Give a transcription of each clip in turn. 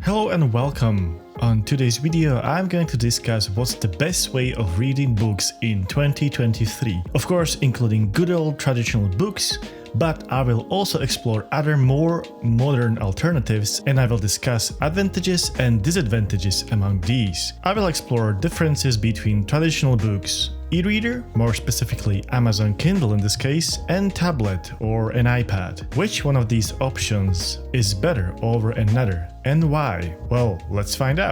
Hello and welcome. On today's video, I'm going to discuss what's the best way of reading books in 2023. Of course, including good old traditional books, but I will also explore other more modern alternatives and I will discuss advantages and disadvantages among these. I will explore differences between traditional books, e-reader, more specifically Amazon Kindle in this case, and tablet or an iPad. Which one of these options is better over another and why? Well, let's find out.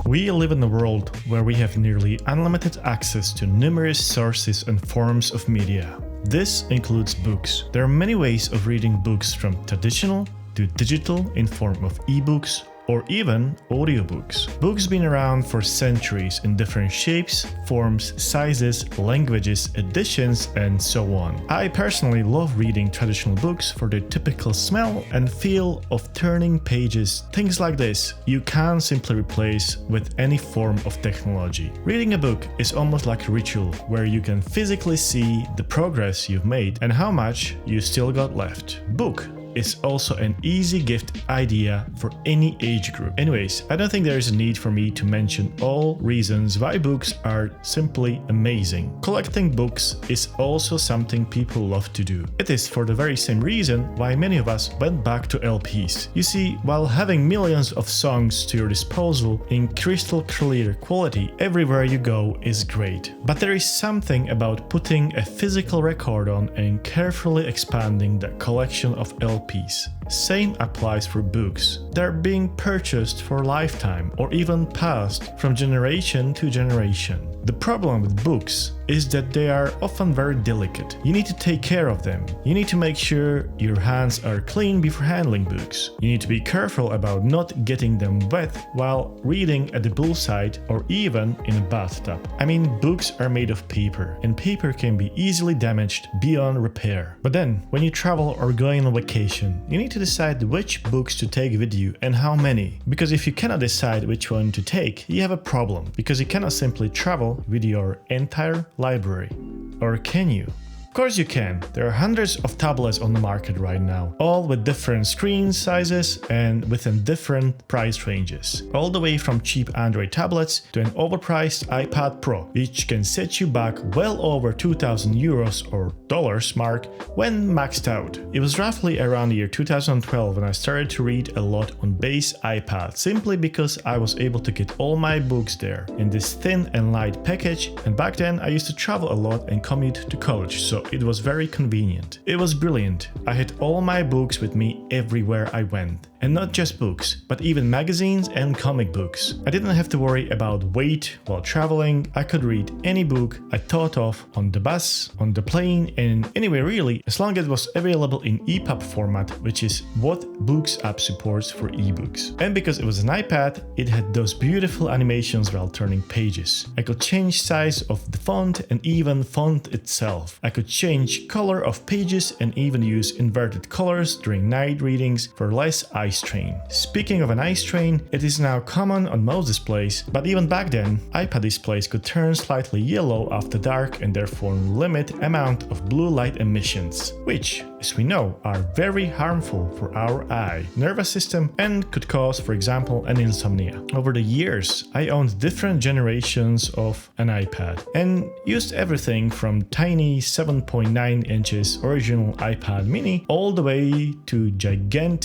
We live in a world where we have nearly unlimited access to numerous sources and forms of media. This includes books. There are many ways of reading books, from traditional to digital in form of ebooks or even audiobooks. Books been around for centuries in different shapes, forms, sizes, languages, editions, and so on. I personally love reading traditional books for their typical smell and feel of turning pages. Things like this you can't simply replace with any form of technology. Reading a book is almost like a ritual where you can physically see the progress you've made and how much you still got left. Book is also an easy gift idea for any age group. Anyways, I don't think there is a need for me to mention all reasons why books are simply amazing. Collecting books is also something people love to do. It is for the very same reason why many of us went back to LPs. You see, while having millions of songs to your disposal in crystal clear quality everywhere you go is great. But there is something about putting a physical record on and carefully expanding the collection of LPs. Same applies for books. They're being purchased for a lifetime or even passed from generation to generation. The problem with books is that they are often very delicate. You need to take care of them. You need to make sure your hands are clean before handling books. You need to be careful about not getting them wet while reading at the poolside or even in a bathtub. I mean, books are made of paper, and paper can be easily damaged beyond repair. But then, when you travel or going on vacation, you need to decide which books to take with you and how many. Because if you cannot decide which one to take, you have a problem, because you cannot simply travel with your entire library. Or can you? Of course you can. There are hundreds of tablets on the market right now, all with different screen sizes and within different price ranges. All the way from cheap Android tablets to an overpriced iPad Pro, which can set you back well over 2,000 euros or dollars mark when maxed out. It was roughly around the year 2012 when I started to read a lot on base iPad, simply because I was able to get all my books there in this thin and light package, and back then I used to travel a lot and commute to college, so it was very convenient. It was brilliant. I had all my books with me everywhere I went. And not just books, but even magazines and comic books. I didn't have to worry about weight while traveling. I could read any book I thought of on the bus, on the plane, and anywhere really, as long as it was available in EPUB format, which is what Books app supports for ebooks. And because it was an iPad, it had those beautiful animations while turning pages. I could change size of the font and even font itself. I could change color of pages and even use inverted colors during night readings for less eye strain. Speaking of an eye strain, it is now common on most displays, but even back then, iPad displays could turn slightly yellow after dark and therefore limit amount of blue light emissions, which, as we know, are very harmful for our eye, nervous system, and could cause, for example, an insomnia. Over the years, I owned different generations of an iPad and used everything from tiny 7.9 inches original iPad mini all the way to gigantic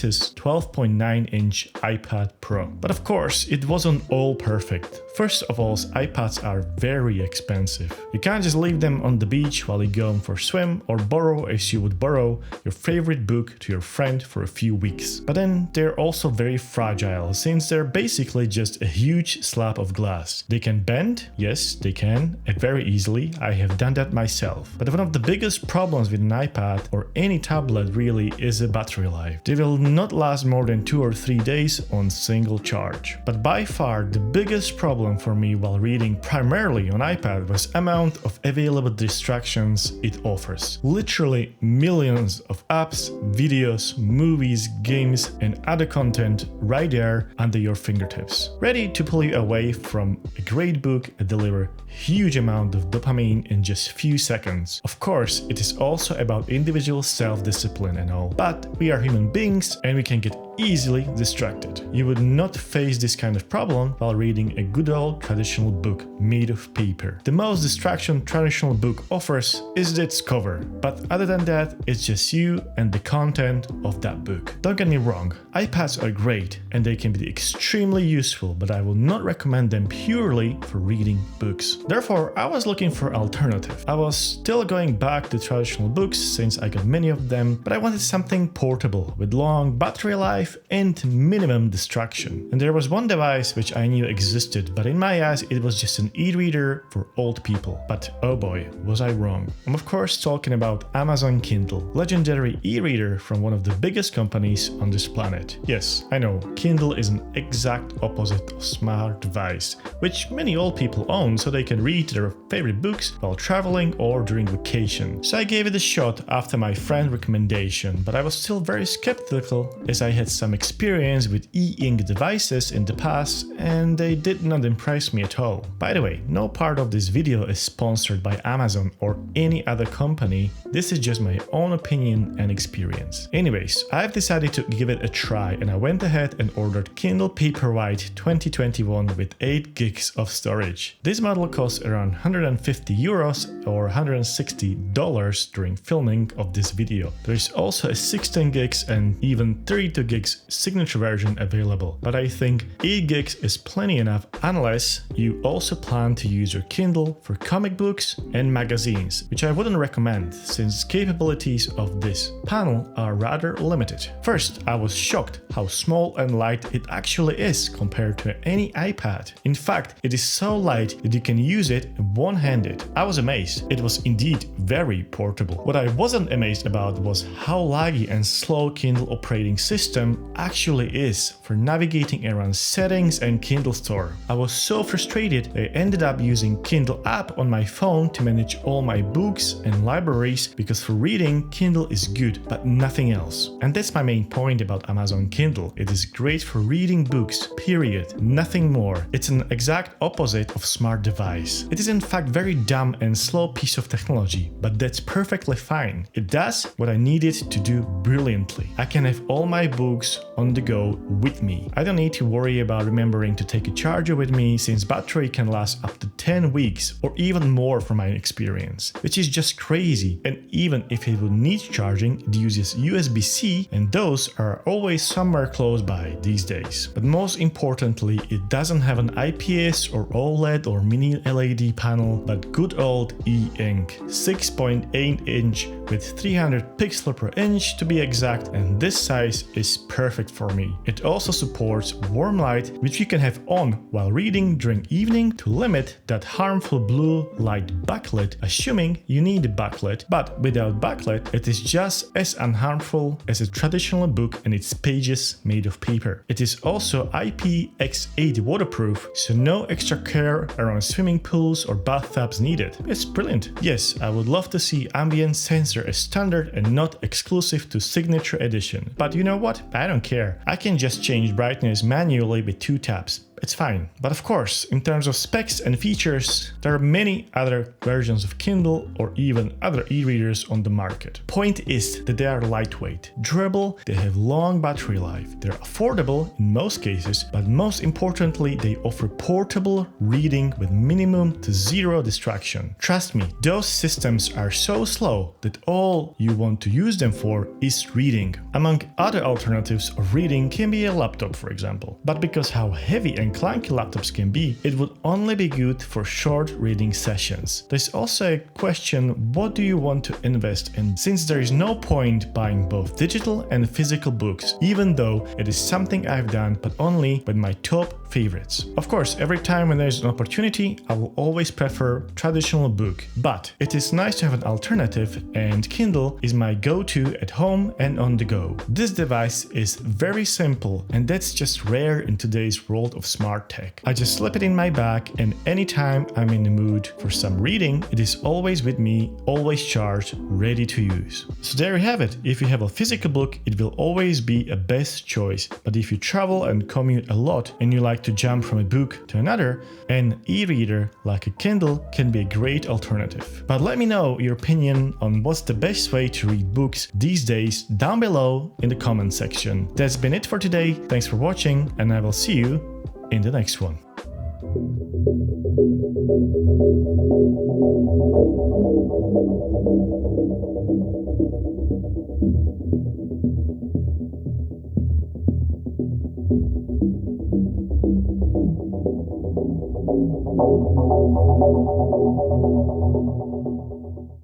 12.9-inch iPad Pro. But of course, it wasn't all perfect. First of all, iPads are very expensive. You can't just leave them on the beach while you go for a swim or borrow as you would borrow your favorite book to your friend for a few weeks. But then they're also very fragile, since they're basically just a huge slab of glass. They can bend, yes, they can, very easily. I have done that myself. But one of the biggest problems with an iPad or any tablet really is the battery life. They will not last more than 2 or 3 days on single charge. But by far the biggest problem problem for me while reading primarily on iPad was amount of available distractions it offers. Literally millions of apps, videos, movies, games, and other content right there under your fingertips, ready to pull you away from a great book and deliver huge amount of dopamine in just few seconds. Of course, it is also about individual self-discipline and all, but we are human beings and we can get easily distracted. You would not face this kind of problem while reading a good old traditional book made of paper. The most distraction traditional book offers is its cover, but other than that, it's just you and the content of that book. Don't get me wrong, iPads are great and they can be extremely useful, but I will not recommend them purely for reading books. Therefore, I was looking for alternative. I was still going back to traditional books since I got many of them, but I wanted something portable with long battery life and minimum distraction. And there was one device which I knew existed, but in my eyes it was just an e-reader for old people. But oh boy, was I wrong. I'm of course talking about Amazon Kindle, legendary e-reader from one of the biggest companies on this planet. Yes, I know, Kindle is an exact opposite of smart device, which many old people own so they can read their favorite books while traveling or during vacation. So I gave it a shot after my friend's recommendation, but I was still very skeptical as I had some experience with e-ink devices in the past and they did not impress me at all. By the way, no part of this video is sponsored by Amazon or any other company. This is just my own opinion and experience. Anyways, I've decided to give it a try and I went ahead and ordered Kindle Paperwhite 2021 with 8 gigs of storage. This model costs around 150 euros or $160 during filming of this video. There is also a 16 gigs and even 32 gigs signature version available, but I think 8 gigs is plenty enough unless you also plan to use your Kindle for comic books and magazines, which I wouldn't recommend since capabilities of this panel are rather limited. First, I was shocked how small and light it actually is compared to any iPad. In fact, it is so light that you can use it one-handed. I was amazed. It was indeed very portable. What I wasn't amazed about was how laggy and slow Kindle operating system actually is for navigating around settings and Kindle Store. I was so frustrated I ended up using Kindle app on my phone to manage all my books and libraries because for reading, Kindle is good, but nothing else. And that's my main point about Amazon Kindle. It is great for reading books, period, nothing more. It's an exact opposite of smart device. It is in fact very dumb and slow piece of technology, but that's perfectly fine. It does what I need it to do brilliantly. I can have all my books on the go with me. I don't need to worry about remembering to take a charger with me since battery can last up to 10 weeks or even more from my experience, which is just crazy. And even if it would need charging, it uses USB-C and those are always somewhere close by these days. But most importantly, it doesn't have an IPS or OLED or mini LED panel, but good old e-ink, 6.8 inch with 300 pixels per inch to be exact, and this size is perfect for me. It also supports warm light, which you can have on while reading during evening to limit that harmful blue light backlit, assuming you need a backlit, but without backlit, it is just as unharmful as a traditional book and its pages made of paper. It is also IPX8 waterproof, so no extra care around swimming pools or bathtubs needed. It's brilliant. Yes, I would love to see ambient sensor as standard and not exclusive to signature edition. But you know what? I don't care. I can just change brightness manually with 2 taps. It's fine. But of course, in terms of specs and features, there are many other versions of Kindle or even other e-readers on the market. Point is that they are lightweight, durable, they have long battery life, they're affordable in most cases, but most importantly, they offer portable reading with minimum to zero distraction. Trust me, those systems are so slow that all you want to use them for is reading. Among other alternatives of reading can be a laptop, for example. But because how heavy and clunky laptops can be, it would only be good for short reading sessions. There's also a question, what do you want to invest in? Since there is no point buying both digital and physical books, even though it is something I've done, but only with my top favorites. Of course, every time when there's an opportunity, I will always prefer traditional book, but it is nice to have an alternative, and Kindle is my go-to at home and on the go. This device is very simple, and that's just rare in today's world of smart tech. I just slip it in my bag, and anytime I'm in the mood for some reading, it is always with me, always charged, ready to use. So there you have it. If you have a physical book, it will always be a best choice. But if you travel and commute a lot and you like to jump from a book to another, an e-reader like a Kindle can be a great alternative. But let me know your opinion on what's the best way to read books these days down below in the comment section. That's been it for today. Thanks for watching, and I will see you in the next one.